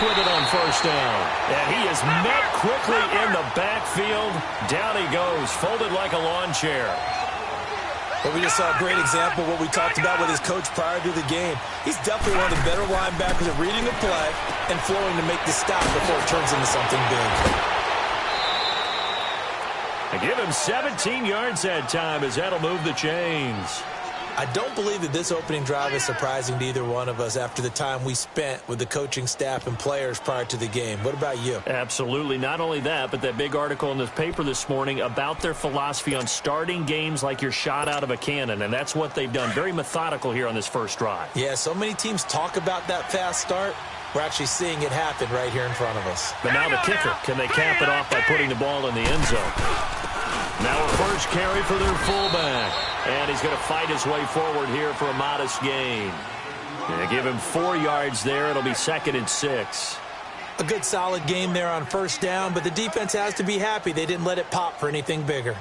with it on first down. And he is met quickly in the backfield. Down he goes, folded like a lawn chair. Well, we just saw a great example of what we talked about with his coach prior to the game. He's definitely one of the better linebackers at reading a play and flowing to make the stop before it turns into something big. I give him 17 yards that time as that'll move the chains. I don't believe that this opening drive is surprising to either one of us after the time we spent with the coaching staff and players prior to the game. What about you? Absolutely. Not only that, but that big article in this paper this morning about their philosophy on starting games like you're shot out of a cannon, and that's what they've done. Very methodical here on this first drive. Yeah, so many teams talk about that fast start. We're actually seeing it happen right here in front of us. But now the kicker. Can they cap it off by putting the ball in the end zone? Now a first carry for their fullback. And he's going to fight his way forward here for a modest gain. They give him 4 yards there. It'll be 2nd and 6. A good solid game there on first down, but the defense has to be happy they didn't let it pop for anything bigger.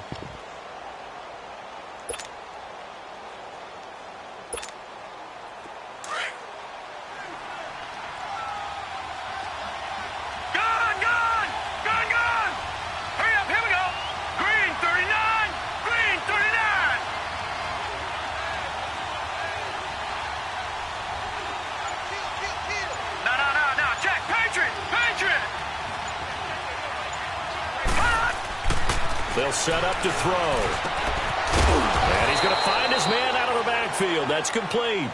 They'll set up to throw. And he's going to find his man out of the backfield. That's complete.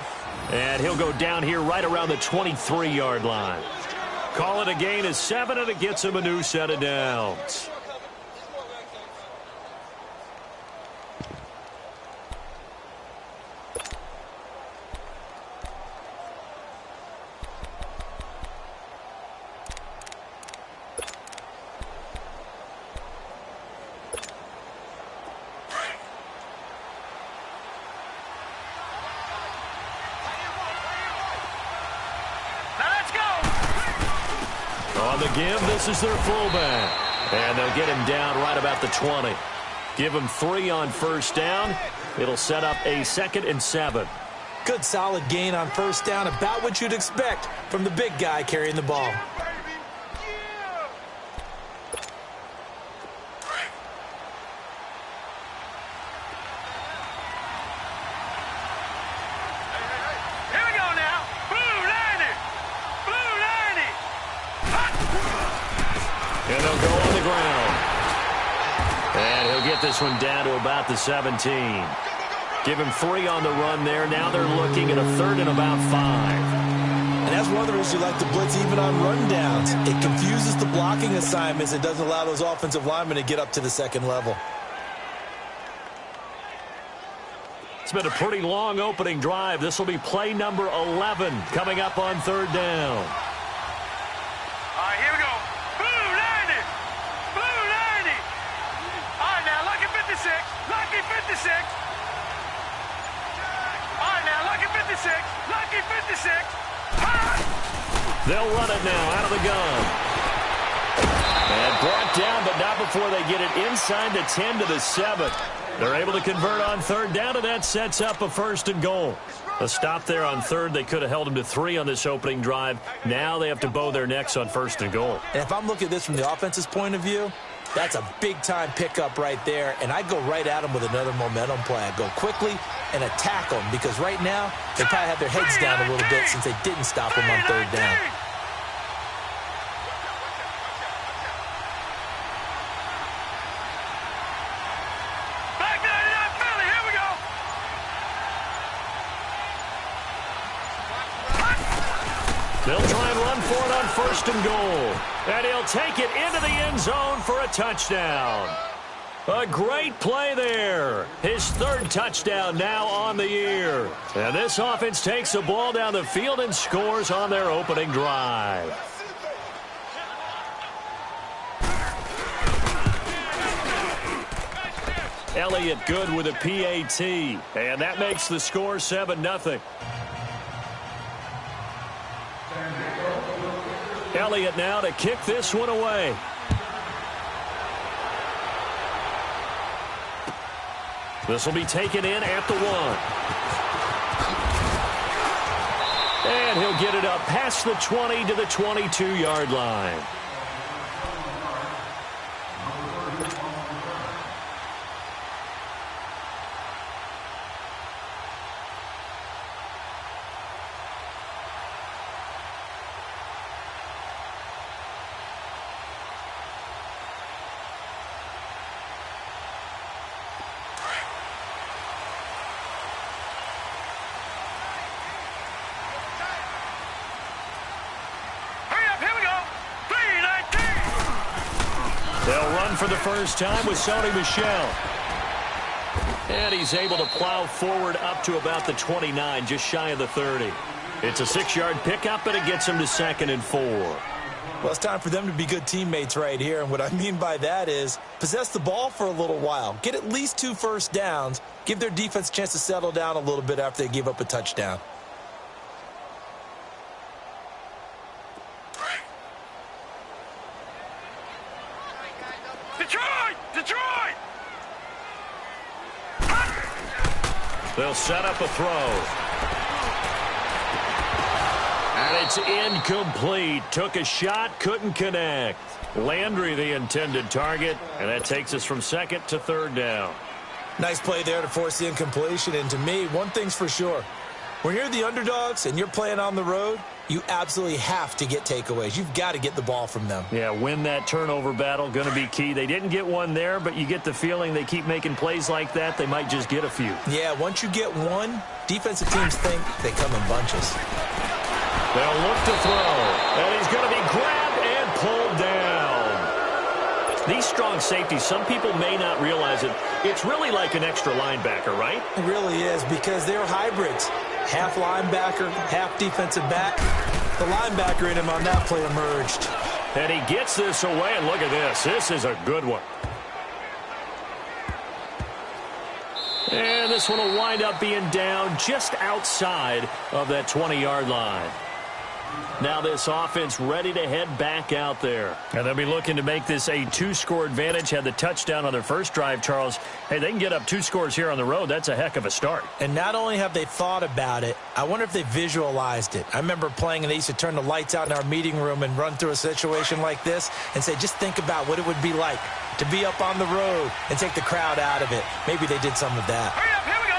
And he'll go down here right around the 23-yard line. Call it a gain of 7, and it gets him a new set of downs. On the give, this is their fullback. And they'll get him down right about the 20. Give him 3 on first down. It'll set up a 2nd and 7. Good solid gain on first down, about what you'd expect from the big guy carrying the ball. And they'll go on the ground. And he'll get this one down to about the 17. Give him 3 on the run there. Now they're looking at a 3rd and about 5. And that's one of the reasons you like to blitz even on rundowns. It confuses the blocking assignments. It doesn't allow those offensive linemen to get up to the second level. It's been a pretty long opening drive. This will be play number 11 coming up on 3rd down. Lucky 56. They'll run it now out of the gun. And brought down, but not before they get it inside the 10 to the 7. They're able to convert on 3rd down, and that sets up a 1st and goal. A stop there on 3rd. They could have held them to 3 on this opening drive. Now they have to bow their necks on 1st and goal. And if I'm looking at this from the offense's point of view, that's a big-time pickup right there, and I'd go right at them with another momentum play. I'd go quickly and attack them, because right now they probably have their heads down a little bit since they didn't stop them on 3rd down. They'll try and run for it on 1st and goal. And he'll take it into the end zone for a touchdown. A great play there. His 3rd touchdown now on the year. And this offense takes the ball down the field and scores on their opening drive. Elliott good with a PAT. And that makes the score 7-0. Elliott now to kick this one away. This will be taken in at the 1. And he'll get it up past the 20 to the 22-yard line. They'll run for the first time with Sony Michel. And he's able to plow forward up to about the 29, just shy of the 30. It's a 6-yard pickup, and it gets him to 2nd and 4. Well, it's time for them to be good teammates right here. And what I mean by that is possess the ball for a little while. Get at least 2 first downs. Give their defense a chance to settle down a little bit after they give up a touchdown. Detroit! They'll set up a throw. And it's incomplete. Took a shot, couldn't connect. Landry the intended target, and that takes us from 2nd to 3rd down. Nice play there to force the incompletion. And to me, one thing's for sure. When you're the underdogs and you're playing on the road, you absolutely have to get takeaways. You've got to get the ball from them. Yeah, win that turnover battle, going to be key. They didn't get one there, but you get the feeling they keep making plays like that, they might just get a few. Yeah, once you get one, defensive teams think they come in bunches. They'll look to throw, and he's going to be grabbed and pulled down. These strong safeties, some people may not realize it. It's really like an extra linebacker, right? It really is, because they're hybrids. Half linebacker, half defensive back. The linebacker in him on that play emerged. And he gets this away, and look at this. This is a good one. And this one will wind up being down just outside of that 20-yard line. Now this offense ready to head back out there. And they'll be looking to make this a 2-score advantage. Had the touchdown on their first drive, Charles. Hey, they can get up 2 scores here on the road. That's a heck of a start. And not only have they thought about it, I wonder if they visualized it. I remember playing, and they used to turn the lights out in our meeting room and run through a situation like this and say, just think about what it would be like to be up on the road and take the crowd out of it. Maybe they did some of that. Hurry up, here we go.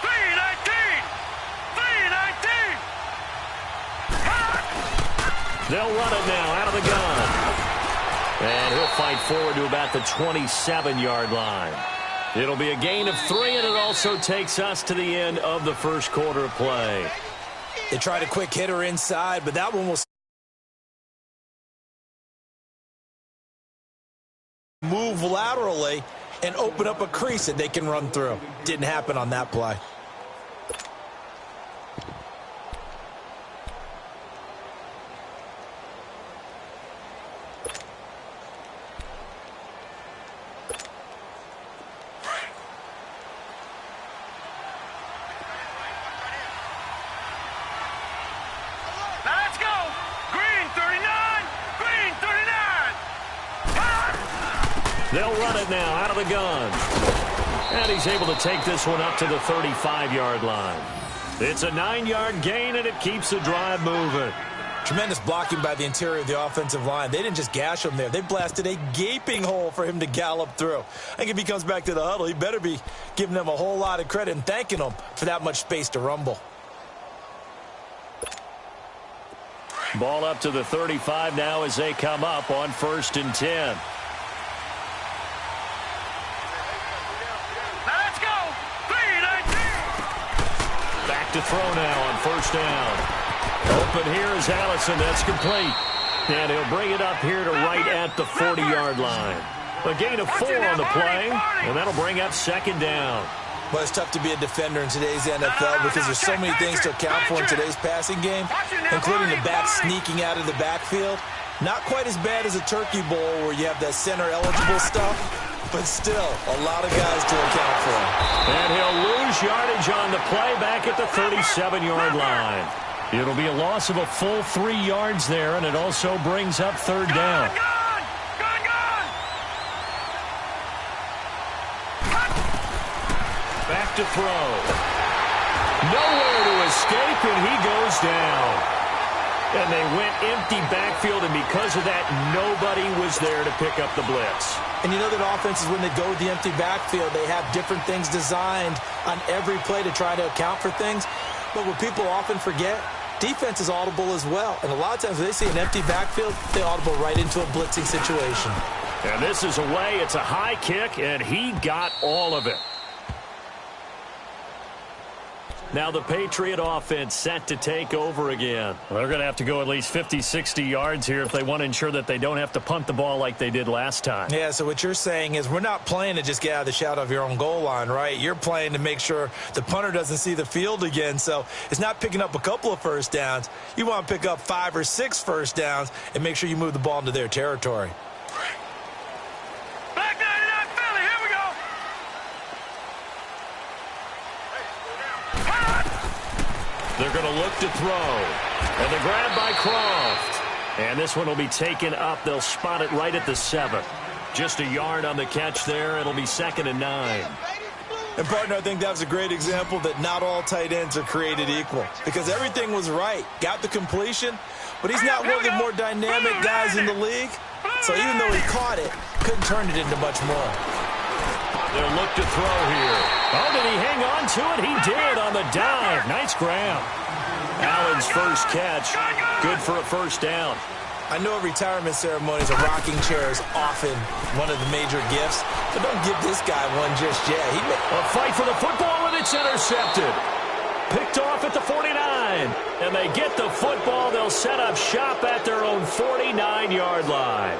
3-19. They'll run it now out of the gun. And he'll fight forward to about the 27-yard line. It'll be a gain of 3, and it also takes us to the end of the first quarter of play. They tried a quick hitter inside, but that one will move laterally and open up a crease that they can run through. Didn't happen on that play. They'll run it now out of the gun. And he's able to take this one up to the 35-yard line. It's a 9-yard gain, and it keeps the drive moving. Tremendous blocking by the interior of the offensive line. They didn't just gash him there. They blasted a gaping hole for him to gallop through. I think if he comes back to the huddle, he better be giving them a whole lot of credit and thanking them for that much space to rumble. Ball up to the 35 now as they come up on 1st and 10. To throw now on 1st down. Open here is Allison. That's complete. And he'll bring it up here to right at the 40-yard line. A gain of 4 on the play, and that'll bring up 2nd down. Well, it's tough to be a defender in today's NFL because there's so many things to account for in today's passing game, including the back sneaking out of the backfield. Not quite as bad as a Turkey Bowl where you have that center-eligible stuff, but still a lot of guys to account for. And he'll lose yardage on the play back at the 37-yard line. It'll be a loss of a full 3 yards there, and it also brings up 3rd down. Back to throw. Nowhere to escape, and he goes down. And they went empty backfield, and because of that, nobody was there to pick up the blitz. And you know that offenses, when they go with the empty backfield, they have different things designed on every play to try to account for things. But what people often forget, defense is audible as well. And a lot of times when they see an empty backfield, they audible right into a blitzing situation. And this is away. It's a high kick, and he got all of it. Now the Patriot offense set to take over again. Well, they're going to have to go at least 50, 60 yards here if they want to ensure that they don't have to punt the ball like they did last time. Yeah, so what you're saying is we're not playing to just get out of the shadow of your own goal line, right? You're playing to make sure the punter doesn't see the field again. So it's not picking up a couple of first downs. You want to pick up 5 or 6 first downs and make sure you move the ball into their territory. They're going to look to throw. And the grab by Croft. And this one will be taken up. They'll spot it right at the 7. Just a yard on the catch there. It'll be 2nd and 9. And, partner, I think that was a great example that not all tight ends are created equal. Because everything was right. Got the completion. But he's not one of the more dynamic guys in the league. So even though he caught it, couldn't turn it into much more. They'll look to throw here. Oh, did he hang on to it? He did on the dive. Nice grab. Allen's first catch. Good for a first down. I know at retirement ceremonies, a rocking chair is often one of the major gifts, but don't give this guy one just yet. A fight for the football, and it's intercepted. Picked off at the 49. And they get the football. They'll set up shop at their own 49-yard line.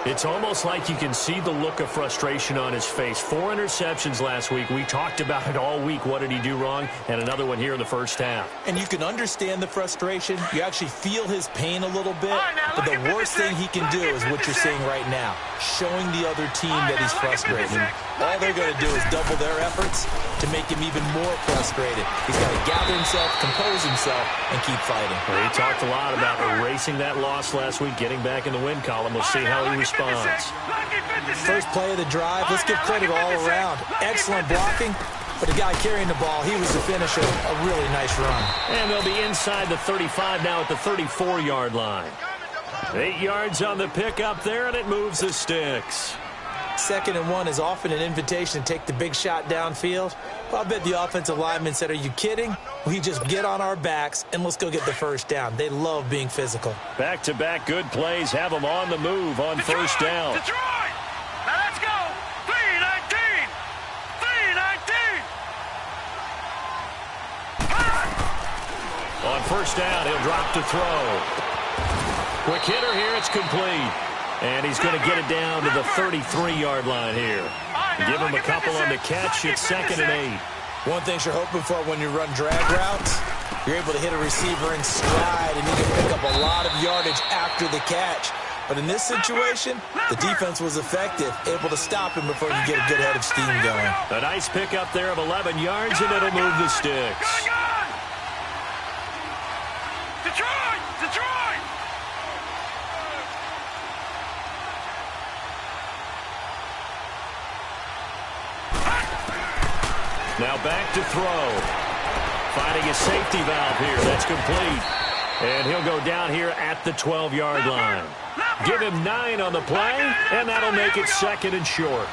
It's almost like you can see the look of frustration on his face. 4 interceptions last week. We talked about it all week. What did he do wrong? And another one here in the first half. And you can understand the frustration. You actually feel his pain a little bit. But the worst thing he can do is what you're seeing right now, showing the other team that he's frustrated. All they're going to do is double their efforts to make him even more frustrated. He's got to gather himself, compose himself, and keep fighting. Well, he talked a lot about erasing that loss last week, getting back in the win column. We'll see how he responds. First play of the drive, let's give credit all around. Excellent blocking, but the guy carrying the ball, he was the finisher. A really nice run. And they'll be inside the 35 now at the 34-yard line. 8 yards on the pickup there, and it moves the sticks. 2nd and 1 is often an invitation to take the big shot downfield. Well, I bet the offensive lineman said, are you kidding? We just get on our backs and let's go get the first down. They love being physical. Back-to-back good plays have them on the move on first down. Detroit! Now let's go! 3-19! 3-19! On first down, he'll drop to throw. Quick hitter here, it's complete. And he's going to get it down to the 33-yard line here. Give him a couple on the catch. It's 2nd and 8. One thing you're hoping for when you run drag routes, you're able to hit a receiver in stride, and you can pick up a lot of yardage after the catch. But in this situation, the defense was effective, able to stop him before you get a good head of steam going. A nice pickup there of 11 yards, and it'll move the sticks. Detroit! Detroit! Now back to throw. Finding a safety valve here. That's complete. And he'll go down here at the 12-yard line. Give him 9 on the play, and that'll make it 2nd and short.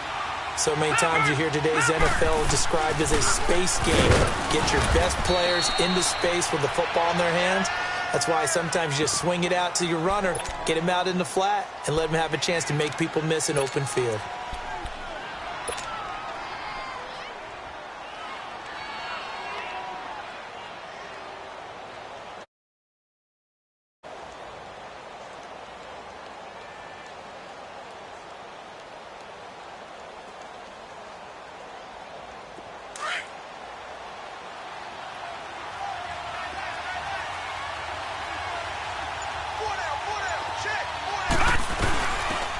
So many times you hear today's NFL described as a space game. Get your best players into space with the football in their hands. That's why sometimes you just swing it out to your runner, get him out in the flat, and let him have a chance to make people miss an open field.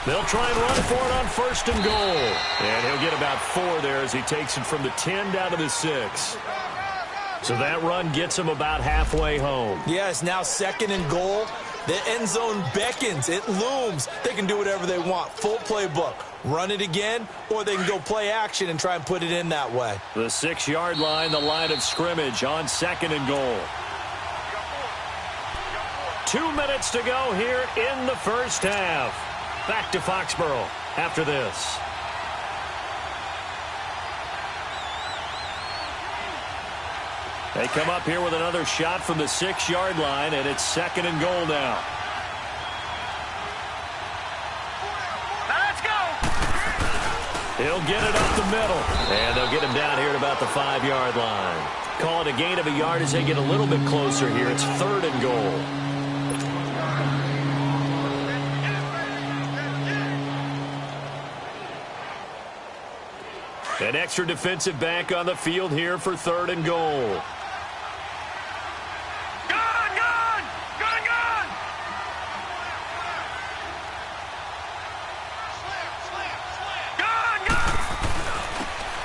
They'll try and run for it on 1st and goal. And he'll get about 4 there as he takes it from the 10 down to the 6. So that run gets him about halfway home. Yeah, it's now 2nd and goal. The end zone beckons. It looms. They can do whatever they want. Full playbook. Run it again, or they can go play action and try and put it in that way. The 6-yard line, the line of scrimmage on 2nd and goal. 2 minutes to go here in the first half. Back to Foxborough after this. They come up here with another shot from the 6-yard line, and it's 2nd and goal now. Let's go. He'll get it up the middle, and they'll get him down here at about the 5-yard line. Call it a gain of a yard as they get a little bit closer here. It's 3rd and goal. An extra defensive back on the field here for 3rd and goal.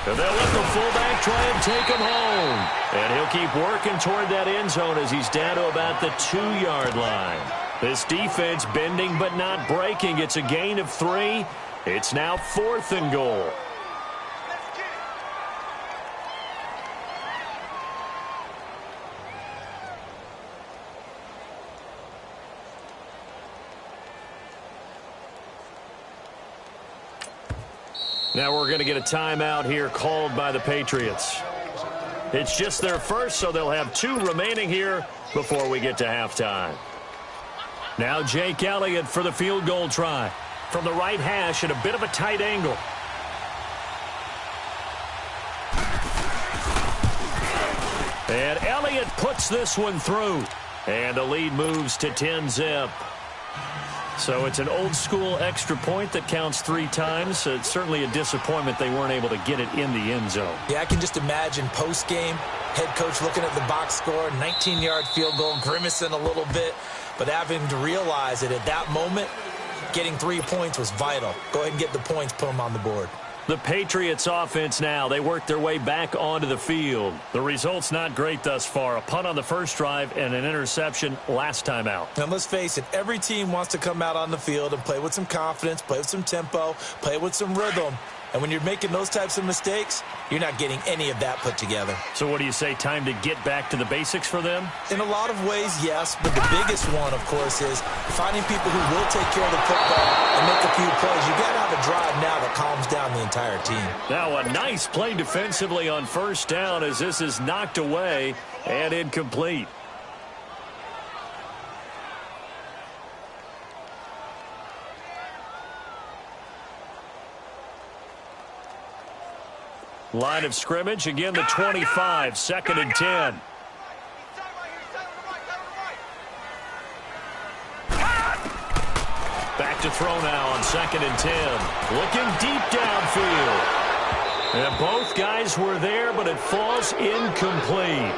And they'll let the fullback try and take him home. And he'll keep working toward that end zone as he's down to about the 2-yard line. This defense bending but not breaking. It's a gain of 3. It's now 4th and goal. Now we're going to get a timeout here called by the Patriots. It's just their first, so they'll have 2 remaining here before we get to halftime. Now Jake Elliott for the field goal try. From the right hash at a bit of a tight angle. And Elliott puts this one through. And the lead moves to 10-zip. So it's an old-school extra point that counts 3 times. It's certainly a disappointment they weren't able to get it in the end zone. Yeah, I can just imagine post-game, head coach looking at the box score, 19-yard field goal, grimacing a little bit, but having to realize that at that moment, getting 3 points was vital. Go ahead and get the points, put them on the board. The Patriots offense now, they work their way back onto the field. The result's not great thus far. A punt on the first drive and an interception last time out. And let's face it, every team wants to come out on the field and play with some confidence, play with some tempo, play with some rhythm. And when you're making those types of mistakes, you're not getting any of that put together. So what do you say, time to get back to the basics for them? In a lot of ways, yes. But the biggest one, of course, is finding people who will take care of the football and make a few plays. You got to have a drive now that calms down the entire team. Now a nice play defensively on first down as this is knocked away and incomplete. Line of scrimmage, again the 25, 2nd and 10. Back to throw now on 2nd and 10. Looking deep downfield. And both guys were there, but it falls incomplete.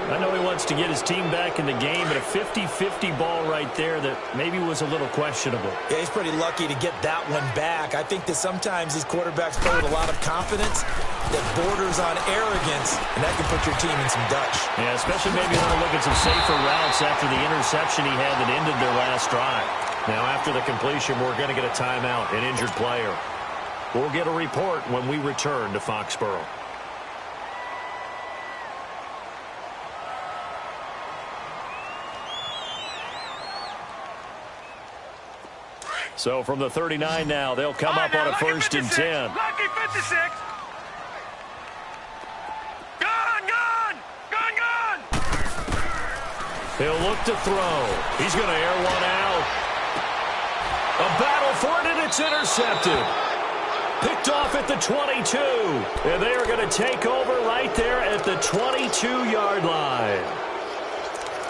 I know he wants to get his team back in the game, but a 50-50 ball right there that maybe was a little questionable. Yeah, he's pretty lucky to get that one back. I think that sometimes these quarterbacks play with a lot of confidence that borders on arrogance, and that can put your team in some Dutch. Yeah, especially maybe want to look at some safer routes after the interception he had that ended their last drive. Now, after the completion, we're going to get a timeout, an injured player. We'll get a report when we return to Foxborough. So from the 39 now, they'll come up on a 1st and 10. Lucky 56. Gone. He'll look to throw. He's going to air one out. A battle for it, and it's intercepted. Picked off at the 22. And they are going to take over right there at the 22-yard line.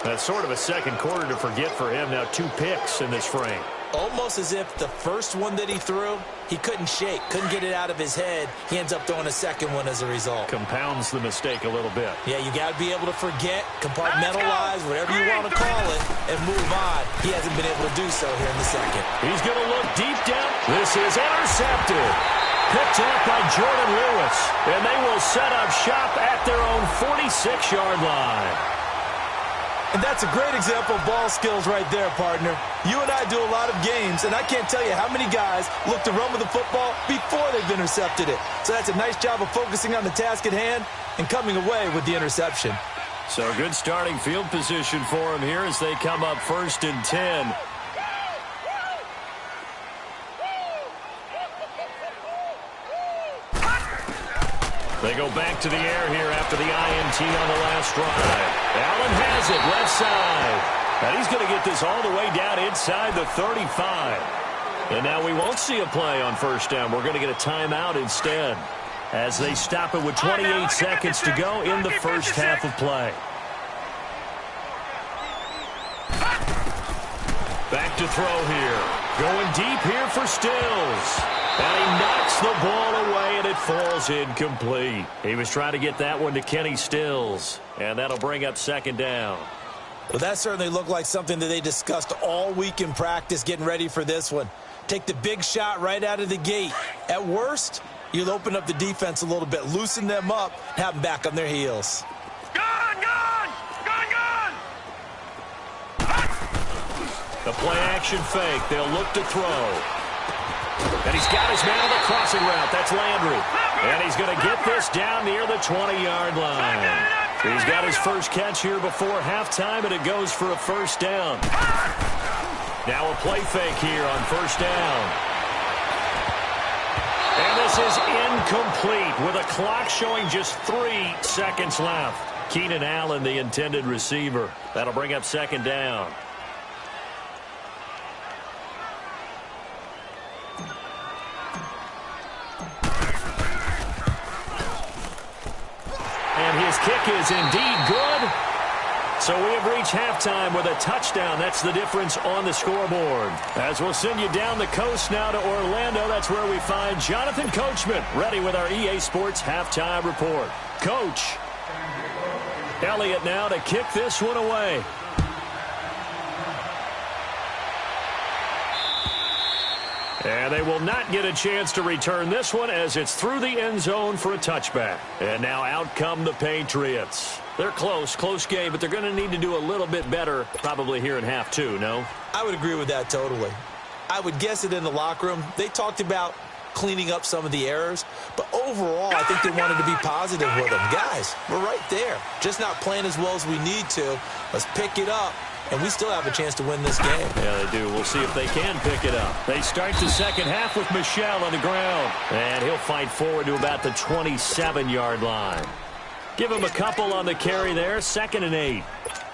That's sort of a second quarter to forget for him. Now 2 picks in this frame. Almost as if the first one that he threw, he couldn't shake, couldn't get it out of his head. He ends up throwing a second one as a result. Compounds the mistake a little bit. Yeah, you got to be able to forget, compartmentalize, whatever you want to call it, and move on. He hasn't been able to do so here in the second. He's going to look deep down. This is intercepted. Picked off by Jordan Lewis. And they will set up shop at their own 46-yard line. And that's a great example of ball skills right there, partner. You and I do a lot of games, and I can't tell you how many guys look to run with the football before they've intercepted it. So that's a nice job of focusing on the task at hand and coming away with the interception. So good starting field position for them here as they come up 1st and 10. They go back to the air here after the INT on the last drive. Allen has it, left side. And he's going to get this all the way down inside the 35. And now we won't see a play on 1st down. We're going to get a timeout instead as they stop it with 28 seconds to go in the first half of play. Back to throw here. Going deep here for Stills. And he knocks the ball away, and it falls incomplete. He was trying to get that one to Kenny Stills, and that'll bring up 2nd down. Well, that certainly looked like something that they discussed all week in practice getting ready for this one. Take the big shot right out of the gate. At worst, you'll open up the defense a little bit, loosen them up, have them back on their heels. Gone! The play-action fake. They'll look to throw. And he's got his man on the crossing route. That's Landry. And he's going to get this down near the 20-yard line. He's got his first catch here before halftime, and it goes for a 1st down. Now a play fake here on 1st down. And this is incomplete with a clock showing just 3 seconds left. Keenan Allen, the intended receiver. That'll bring up 2nd down. And his kick is indeed good. So we have reached halftime with a touchdown. That's the difference on the scoreboard. As we'll send you down the coast now to Orlando, that's where we find Jonathan Coachman, ready with our EA Sports halftime report. Coach, Elliott now to kick this one away. And they will not get a chance to return this one as it's through the end zone for a touchback. And now out come the Patriots. They're close game, but they're going to need to do a little bit better probably here in half 2, no? I would agree with that totally. I would guess it in the locker room. They talked about cleaning up some of the errors, but overall, I think they wanted to be positive with them. Guys, we're right there. Just not playing as well as we need to. Let's pick it up. And we still have a chance to win this game. Yeah, they do. We'll see if they can pick it up. They start the second half with Michel on the ground. And he'll fight forward to about the 27-yard line. Give him a couple on the carry there. 2nd and 8.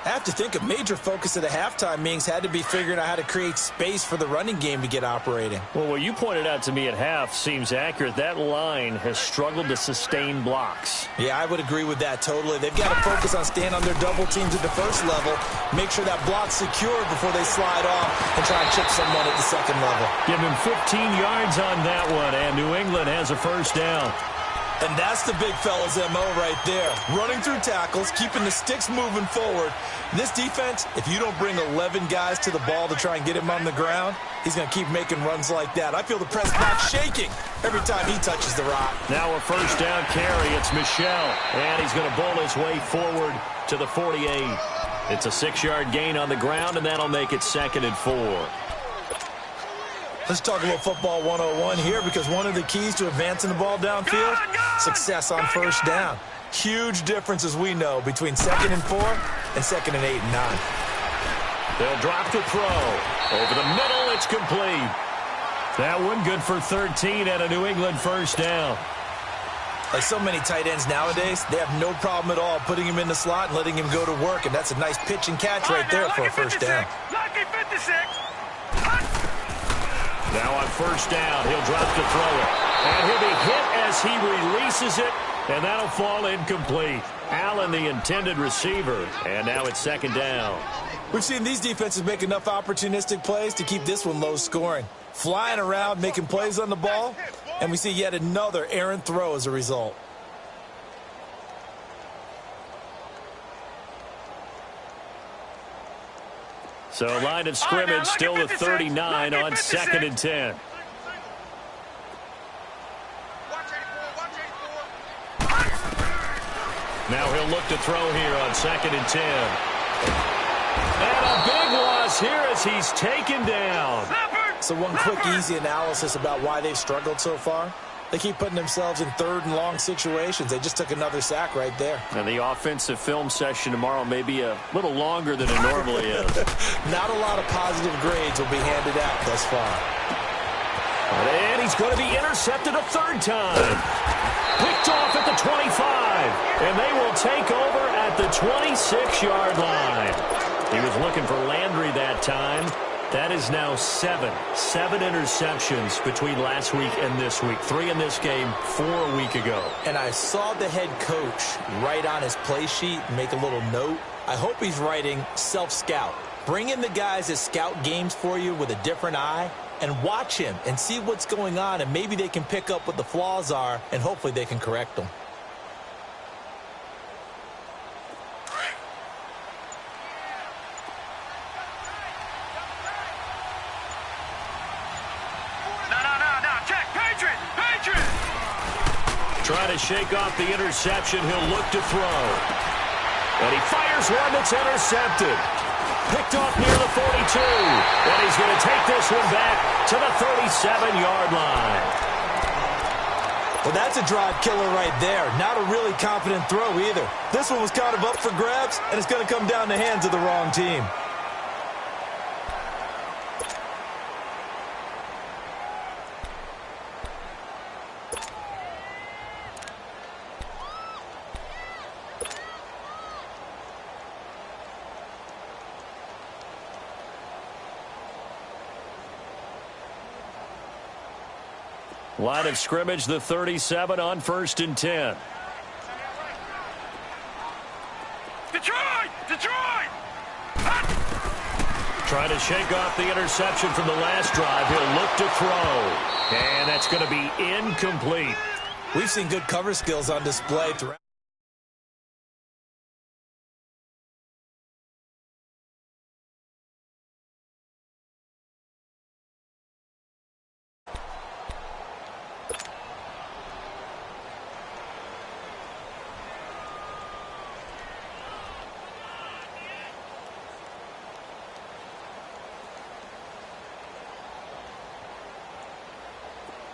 I have to think a major focus of the halftime meetings had to be figuring out how to create space for the running game to get operating. Well, what you pointed out to me at half seems accurate. That line has struggled to sustain blocks. Yeah, I would agree with that totally. They've got to focus on staying on their double teams at the first level, make sure that block's secure before they slide off and try and chip someone at the second level. Give him 15 yards on that one, and New England has a 1st down. And that's the big fella's MO right there. Running through tackles, keeping the sticks moving forward. This defense, if you don't bring 11 guys to the ball to try and get him on the ground, he's going to keep making runs like that. I feel the press box shaking every time he touches the rock. Now a 1st down carry. It's Michel. And he's going to bowl his way forward to the 48. It's a 6-yard gain on the ground, and that'll make it 2nd and 4. Let's talk about football 101 here, because one of the keys to advancing the ball downfield, success on 1st down. Huge difference, as we know, between 2nd and 4 and 2nd and 8 and 9. They'll drop to throw. Over the middle, it's complete. That one good for 13 and a New England 1st down. Like so many tight ends nowadays, they have no problem at all putting him in the slot and letting him go to work, and that's a nice pitch and catch right there for a 1st down. Lucky 56. Now on 1st down, he'll drop to throw it. And he'll be hit as he releases it, and that'll fall incomplete. Allen, the intended receiver, and now it's 2nd down. We've seen these defenses make enough opportunistic plays to keep this one low scoring. Flying around, making plays on the ball, and we see yet another errant throw as a result. So line of scrimmage still the 39 on 2nd and 10. Now he'll look to throw here on 2nd and 10. And a big loss here as he's taken down. So one quick, easy analysis about why they've struggled so far. They keep putting themselves in third and long situations. They just took another sack right there. And the offensive film session tomorrow may be a little longer than it normally is. Not a lot of positive grades will be handed out thus far. And he's going to be intercepted a third time. Picked off at the 25. And they will take over at the 26-yard line. He was looking for Landry that time. That is now seven interceptions between last week and this week. 3 in this game, 4 a week ago. And I saw the head coach write on his play sheet, make a little note. I hope he's writing self-scout. Bring in the guys that scout games for you with a different eye and watch him and see what's going on, and maybe they can pick up what the flaws are, and hopefully they can correct them. Trying to shake off the interception. He'll look to throw. And he fires one that's intercepted. Picked off near the 42. And he's going to take this one back to the 37-yard line. Well, that's a drive killer right there. Not a really confident throw either. This one was kind of up for grabs, and it's going to come down the hands of the wrong team. Line of scrimmage, the 37 on 1st and 10. Detroit! Trying to shake off the interception from the last drive. He'll look to throw. And that's going to be incomplete. We've seen good cover skills on display throughout.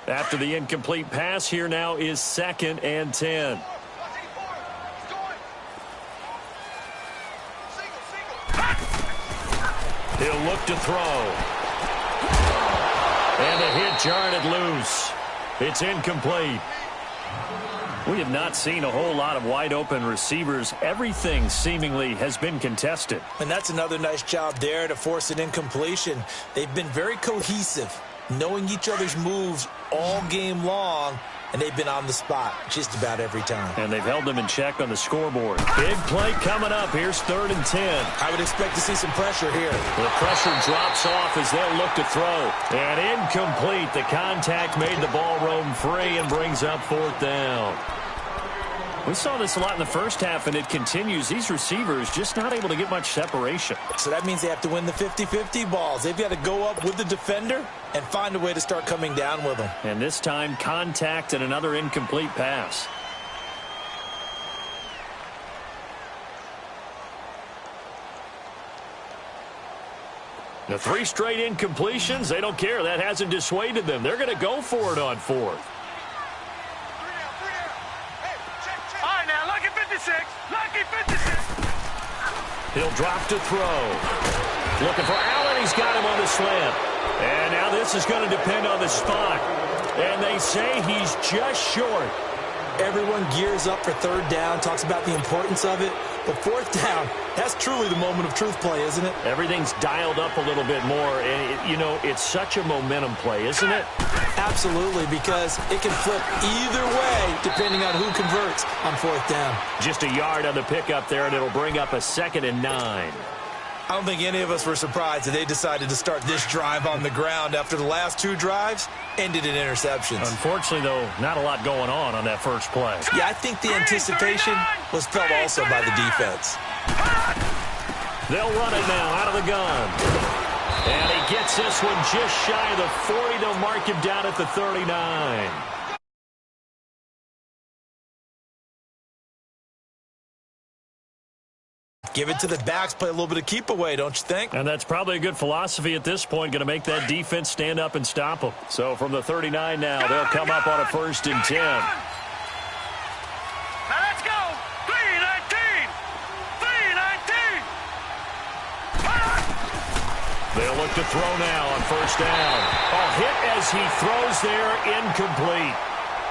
After the incomplete pass, here now is 2nd and 10. He'll look to throw. And the hit jarred it loose. It's incomplete. We have not seen a whole lot of wide open receivers. Everything seemingly has been contested. And that's another nice job there to force an incompletion. They've been very cohesive, knowing each other's moves all game long, and they've been on the spot just about every time. And they've held them in check on the scoreboard. Big play coming up. Here's 3rd and 10. I would expect to see some pressure here. The pressure drops off as they'll look to throw. And incomplete. The contact made the ball roam free and brings up 4th down. We saw this a lot in the first half, and it continues. These receivers just not able to get much separation. So that means they have to win the 50-50 balls. They've got to go up with the defender and find a way to start coming down with them. And this time, contact and another incomplete pass. The 3 straight incompletions, they don't care. That hasn't dissuaded them. They're going to go for it on 4th. Lucky 56. He'll drop to throw. Looking for Allen. He's got him on the slant. And now this is going to depend on the spot. And they say he's just short. Everyone gears up for 3rd down, talks about the importance of it. But 4th down, that's truly the moment of truth play, isn't it? Everything's dialed up a little bit more. And, you know, it's such a momentum play, isn't it? Absolutely, because it can flip either way depending on who converts on 4th down. Just a yard on the pickup there, and it'll bring up a 2nd and 9. I don't think any of us were surprised that they decided to start this drive on the ground after the last 2 drives ended in interceptions. Unfortunately, though, not a lot going on that first play. Yeah, I think the anticipation was felt also by the defense. They'll run it now out of the gun. And he gets this one just shy of the 40. They'll mark him down at the 39. Give it to the backs, play a little bit of keep away, don't you think? And that's probably a good philosophy at this point, going to make that defense stand up and stop them. So from the 39 now, they'll come up on a 1st and 10. Now let's go. 3-19. 3-19. They'll look to throw now on 1st down. Hit as he throws there, incomplete.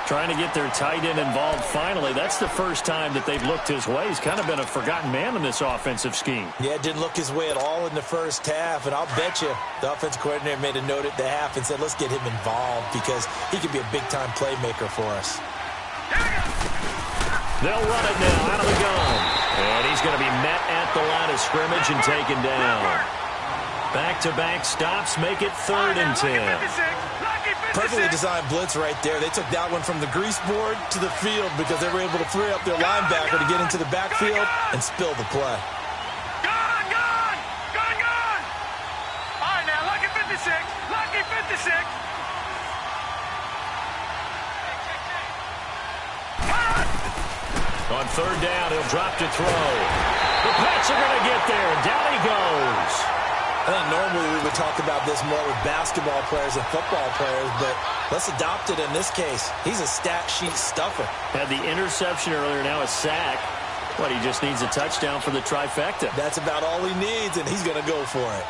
Trying to get their tight end involved finally. That's the first time that they've looked his way. He's kind of been a forgotten man in this offensive scheme. Yeah, didn't look his way at all in the first half. And I'll bet you the offensive coordinator made a note at the half and said, let's get him involved because he could be a big-time playmaker for us. They'll run it now out of the gun. And he's going to be met at the line of scrimmage and taken down. Back-to-back stops make it 3rd and 10. Perfectly designed blitz right there. They took that one from the grease board to the field because they were able to free up their linebacker to get into the backfield and spill the play. Gone! All right, now, lucky 56. Lucky 56. On 3rd down, he'll drop to throw. The Pats are going to get there. Down he goes. I think normally we would talk about this more with basketball players and football players, but let's adopt it in this case. He's a stat sheet stuffer. Had the interception earlier, now a sack. But he just needs a touchdown for the trifecta. That's about all he needs, and he's going to go for it.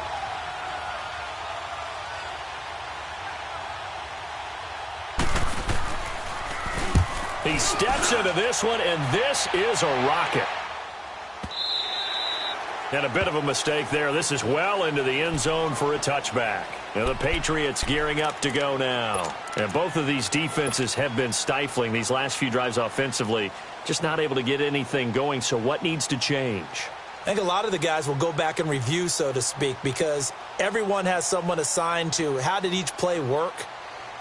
He steps into this one, and this is a rocket. And a bit of a mistake there. This is well into the end zone for a touchback. Now the Patriots gearing up to go now. And both of these defenses have been stifling these last few drives offensively. Just not able to get anything going. So what needs to change? I think a lot of the guys will go back and review, so to speak, because everyone has someone assigned to how did each play work.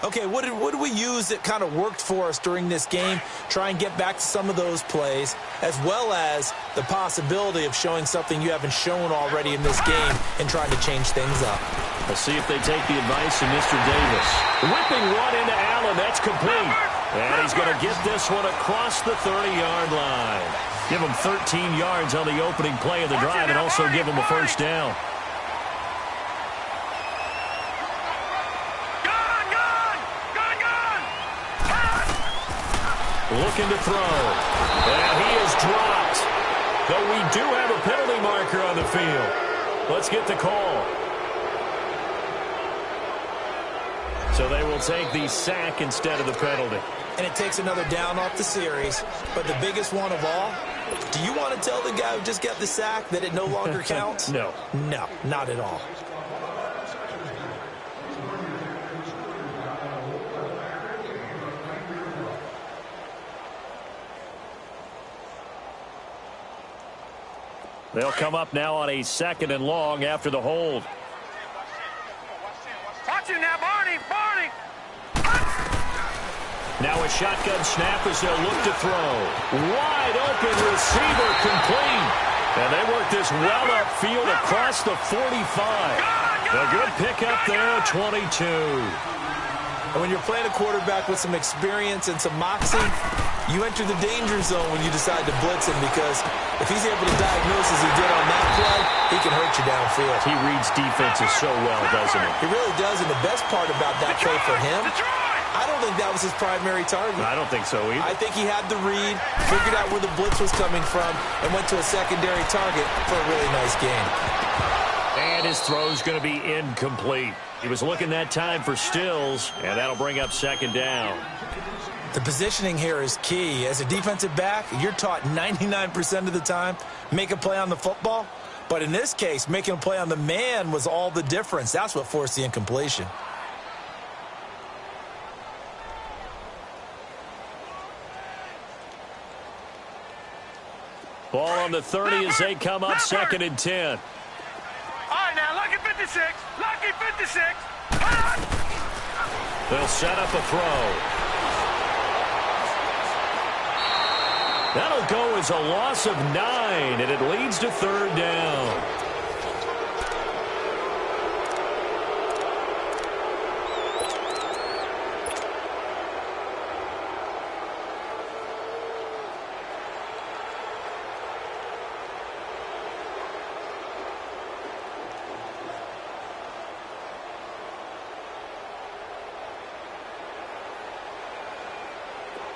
Okay, what did we use that kind of worked for us during this game? Try and get back to some of those plays, as well as the possibility of showing something you haven't shown already in this game and trying to change things up. Let's see if they take the advice of Mr. Davis. Whipping one into Allen. That's complete. And he's going to get this one across the 30-yard line. Give him 13 yards on the opening play of the drive and also give him a 1st down. Looking to throw. And he is dropped. Though we do have a penalty marker on the field. Let's get the call. So they will take the sack instead of the penalty. And it takes another down off the series. But the biggest one of all, do you want to tell the guy who just got the sack that it no longer counts? No. No, not at all. They'll come up now on a 2nd and long after the hold. Watch him now, Barney. Now a shotgun snap as they'll look to throw. Wide open receiver complete. And they work this well upfield across the 45. A good pickup there, 22. And when you're playing a quarterback with some experience and some moxie, you enter the danger zone when you decide to blitz him, because if he's able to diagnose as he did on that play, he can hurt you downfield. He reads defenses so well, doesn't he? He really does, and the best part about that play for him, I don't think that was his primary target. I don't think so either. I think he had the read, figured out where the blitz was coming from, and went to a secondary target for a really nice game. And his throw's going to be incomplete. He was looking that time for Stills, and that'll bring up 2nd down. The positioning here is key. As a defensive back, you're taught 99% of the time, make a play on the football. But in this case, making a play on the man was all the difference. That's what forced the incompletion. Ball on the 30 as they come up 2nd and 10. All right, now, lucky 56. Lucky 56. They'll set up a throw. That'll go as a loss of 9, and it leads to 3rd down.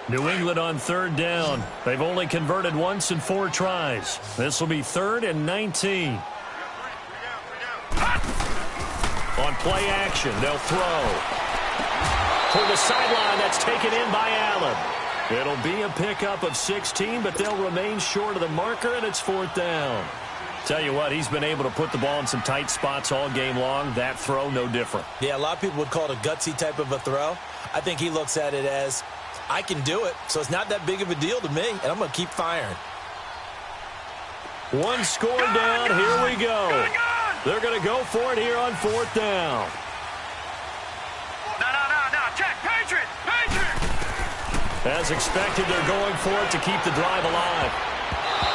New England on third down. They've only converted once in 4 tries. This will be 3rd and 19. On play action, they'll throw. For the sideline, that's taken in by Allen. It'll be a pickup of 16, but they'll remain short of the marker, and it's 4th down. Tell you what, he's been able to put the ball in some tight spots all game long. That throw, no different. Yeah, a lot of people would call it a gutsy type of a throw. I think he looks at it as, I can do it, so it's not that big of a deal to me, and I'm going to keep firing. One score down. Here we go. They're going to go for it here on 4th down. No. Check. Patriots. As expected, they're going for it to keep the drive alive.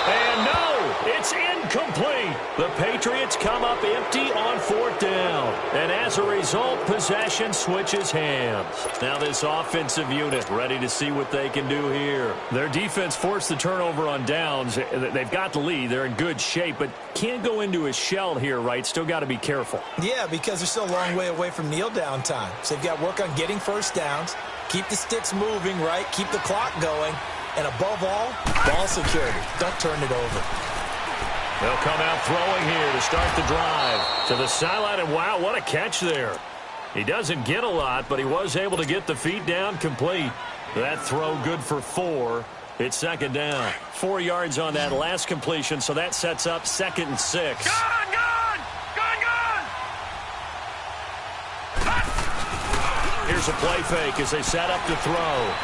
And no, it's incomplete. The Patriots come up empty on 4th down. And as a result, possession switches hands. Now this offensive unit ready to see what they can do here. Their defense forced the turnover on downs. They've got the lead. They're in good shape, but can't go into a shell here, right? Still got to be careful. Yeah, because they're still a long way away from kneel down time. So they've got to work on getting first downs, keep the sticks moving, right? Keep the clock going. And above all, ball security. Don't turn it over. They'll come out throwing here to start the drive. To the sideline, and wow, what a catch there. He doesn't get a lot, but he was able to get the feet down complete. That throw good for 4. It's 2nd down. 4 yards on that last completion, so that sets up 2nd and 6. Gone! Here's a play fake as they set up to throw.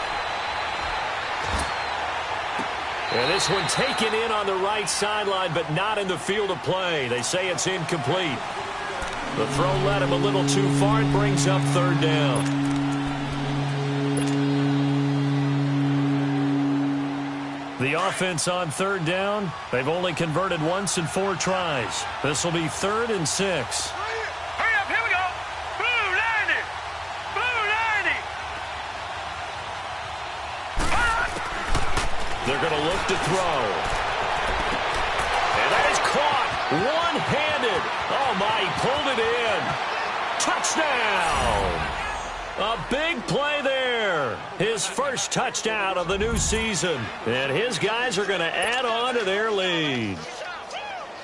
And this one taken in on the right sideline, but not in the field of play. They say it's incomplete. The throw led him a little too far and brings up 3rd down. The offense on 3rd down, they've only converted once in 4 tries. This will be 3rd and 6. Hurry up, here we go. Blue 90. They're going to look to throw. And that is caught one-handed. Oh, my, he pulled it in. Touchdown. A big play there. His first touchdown of the new season. And his guys are going to add on to their lead.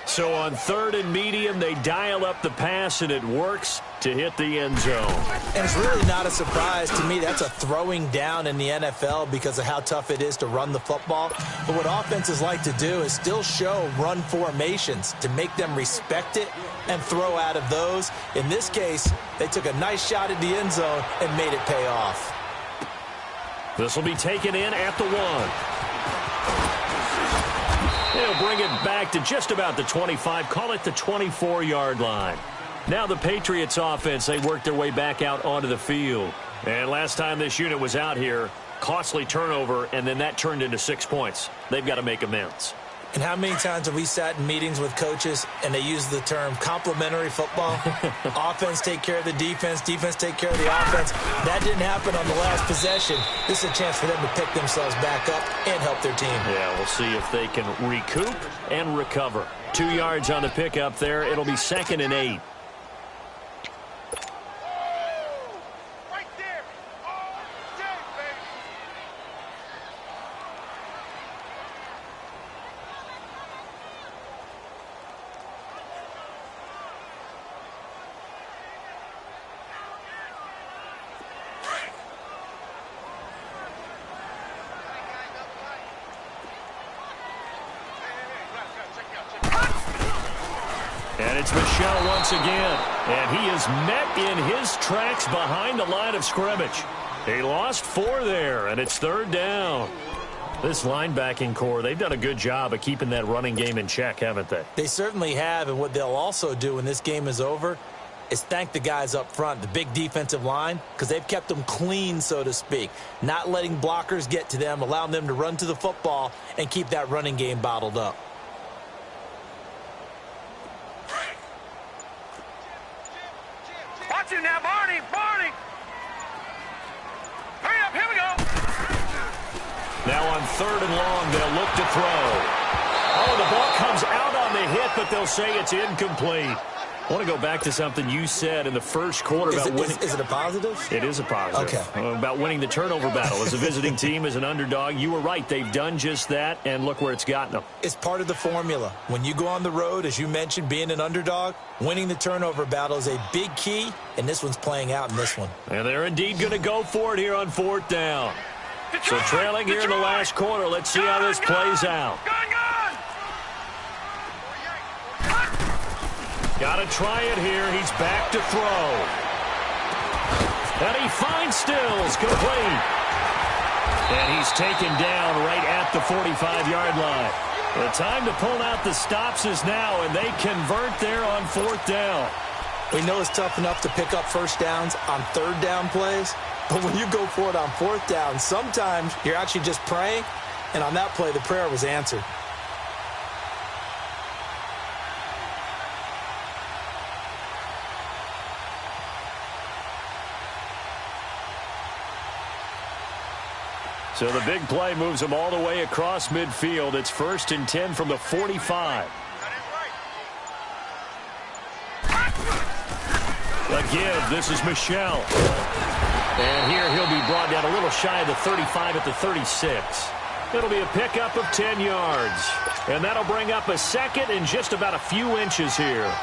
So on 3rd and medium, they dial up the pass, and it works to hit the end zone. And it's really not a surprise to me. That's a throwing down in the NFL because of how tough it is to run the football. But what offenses like to do is still show run formations to make them respect it and throw out of those. In this case, they took a nice shot at the end zone and made it pay off. This will be taken in at the 1. They'll bring it back to just about the 25, call it the 24-yard line. Now the Patriots offense, they work their way back out onto the field. And last time this unit was out here, costly turnover, and then that turned into 6 points. They've got to make amends. And how many times have we sat in meetings with coaches and they use the term complementary football? Offense take care of the defense, defense take care of the offense. That didn't happen on the last possession. This is a chance for them to pick themselves back up and help their team. Yeah, we'll see if they can recoup and recover. 2 yards on the pickup there. It'll be 2nd and 8. And it's Michel once again. And he is met in his tracks behind the line of scrimmage. He lost 4 there, and it's 3rd down. This linebacking core, they've done a good job of keeping that running game in check, haven't they? They certainly have, and what they'll also do when this game is over is thank the guys up front, the big defensive line, because they've kept them clean, so to speak. Not letting blockers get to them, allowing them to run to the football and keep that running game bottled up. Watch him now, Barney. Hurry up, here we go. Now on 3rd and long, they'll look to throw. Oh, the ball comes out on the hit, but they'll say it's incomplete. I want to go back to something you said in the first quarter about winning. Is it a positive? It is a positive. Okay. About winning the turnover battle. As a visiting team, as an underdog, you were right. They've done just that, and look where it's gotten them. It's part of the formula. When you go on the road, as you mentioned, being an underdog, winning the turnover battle is a big key, and this one's playing out in this one. And they're indeed going to go for it here on 4th down. So trailing here in the last quarter. Let's see how this plays out. Got to try it here. He's back to throw. And he finds Stills complete. And he's taken down right at the 45-yard line. The time to pull out the stops is now, and they convert there on 4th down. We know it's tough enough to pick up first downs on 3rd down plays, but when you go for it on 4th down, sometimes you're actually just praying, and on that play, the prayer was answered. So the big play moves them all the way across midfield. It's 1st and 10 from the 45. A give. This is Michelle. And here he'll be brought down a little shy of the 35 at the 36. It'll be a pickup of 10 yards. And that'll bring up a second and just about a few inches here.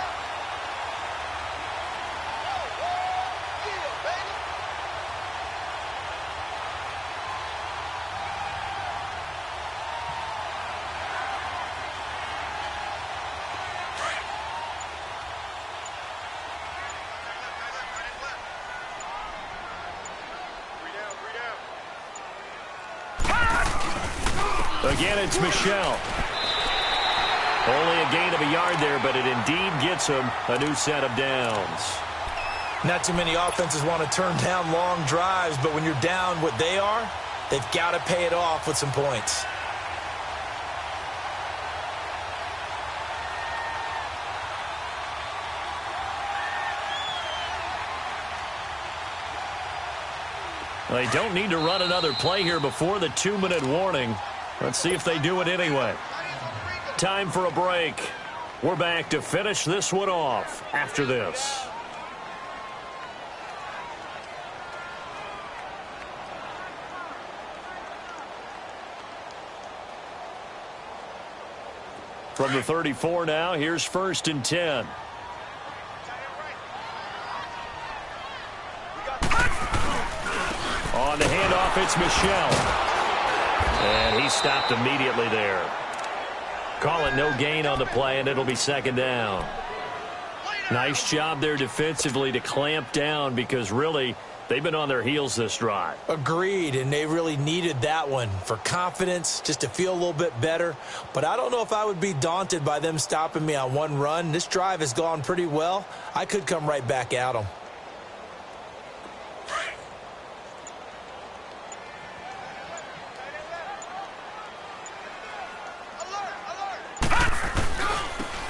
Again, it's Michelle. Only a gain of a yard there, but it indeed gets him a new set of downs. Not too many offenses want to turn down long drives, but when you're down what they are, they've got to pay it off with some points. They don't need to run another play here before the 2-minute warning. Let's see if they do it anyway. Time for a break. We're back to finish this one off after this. From the 34 now, here's 1st and 10. On the handoff, it's Michelle. And he stopped immediately there. Call it no gain on the play, and it'll be 2nd down. Nice job there defensively to clamp down because really they've been on their heels this drive. Agreed, and they really needed that one for confidence, just to feel a little bit better. But I don't know if I would be daunted by them stopping me on one run. This drive has gone pretty well. I could come right back at them.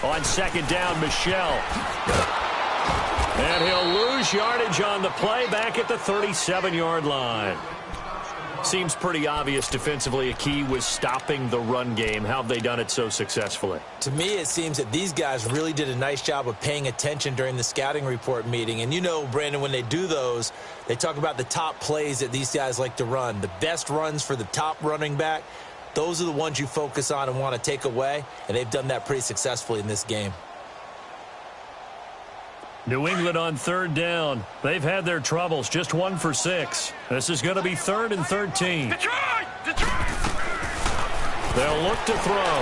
On 2nd down, Michelle. And he'll lose yardage on the play back at the 37-yard line. Seems pretty obvious defensively a key was stopping the run game. How have they done it so successfully? To me, it seems that these guys really did a nice job of paying attention during the scouting report meeting. And you know, Brandon, when they do those, they talk about the top plays that these guys like to run. The best runs for the top running back. Those are the ones you focus on and want to take away, and they've done that pretty successfully in this game. New England on 3rd down. They've had their troubles, just 1 for 6. This is going to be 3rd and 13. Detroit! They'll look to throw.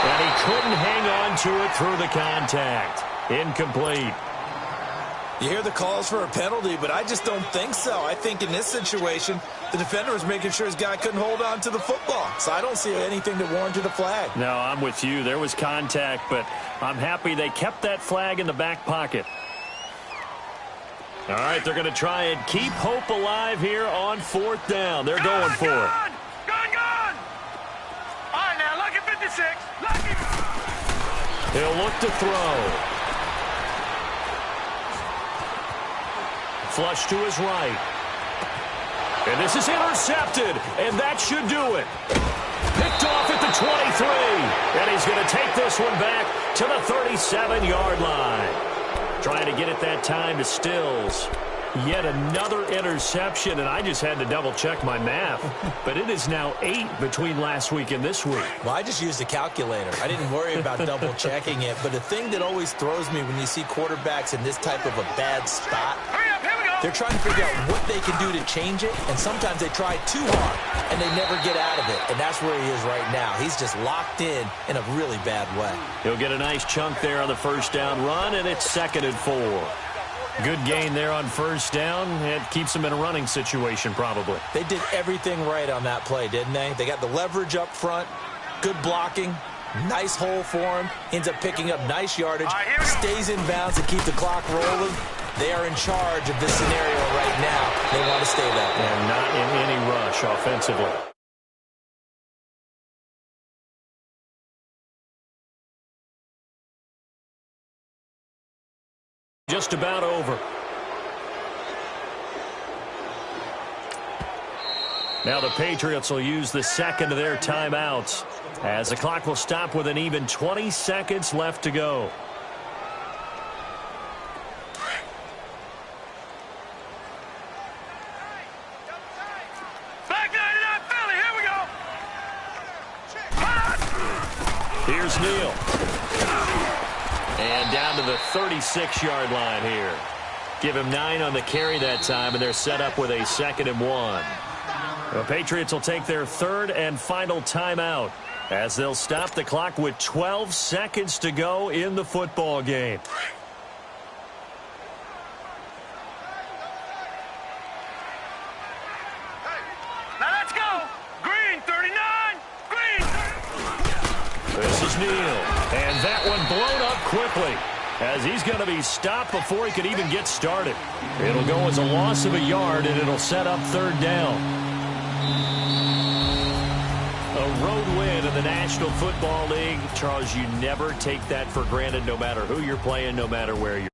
And he couldn't hang on to it through the contact. Incomplete. You hear the calls for a penalty, but I just don't think so. I think in this situation, the defender was making sure his guy couldn't hold on to the football. So I don't see anything that warranted a flag. No, I'm with you. There was contact, but I'm happy they kept that flag in the back pocket. All right, they're going to try and keep hope alive here on 4th down. They're going for it. Gone! All right, now, lucky 56. Lucky. He'll look to throw. Flush to his right. And this is intercepted, and that should do it. Picked off at the 23. And he's going to take this one back to the 37-yard line. Trying to get it that time to Stills. Yet another interception, and I just had to double-check my math. But it is now 8 between last week and this week. Well, I just used a calculator. I didn't worry about double-checking it. But the thing that always throws me when you see quarterbacks in this type of a bad spot, they're trying to figure out what they can do to change it, and sometimes they try too hard, and they never get out of it. And that's where he is right now. He's just locked in a really bad way. He'll get a nice chunk there on the first down run, and it's 2nd and 4. Good gain there on first down. It keeps them in a running situation, probably. They did everything right on that play, didn't they? They got the leverage up front, good blocking, nice hole for him, ends up picking up nice yardage, stays in bounds to keep the clock rolling. They are in charge of this scenario right now. They want to stay that way. And not in any rush offensively. Just about over. Now the Patriots will use the second of their timeouts as the clock will stop with an even 20 seconds left to go. Here's Neal. And down to the 36-yard line here. Give him 9 on the carry that time, and they're set up with a 2nd and 1. The Patriots will take their 3rd and final timeout as they'll stop the clock with 12 seconds to go in the football game. Now let's go. Green, 39. Green. This is Neal. And that one blown up quickly as he's going to be stopped before he could even get started. It'll go as a loss of a yard, and it'll set up 3rd down. A road win in the National Football League. Charles, you never take that for granted no matter who you're playing, no matter where you're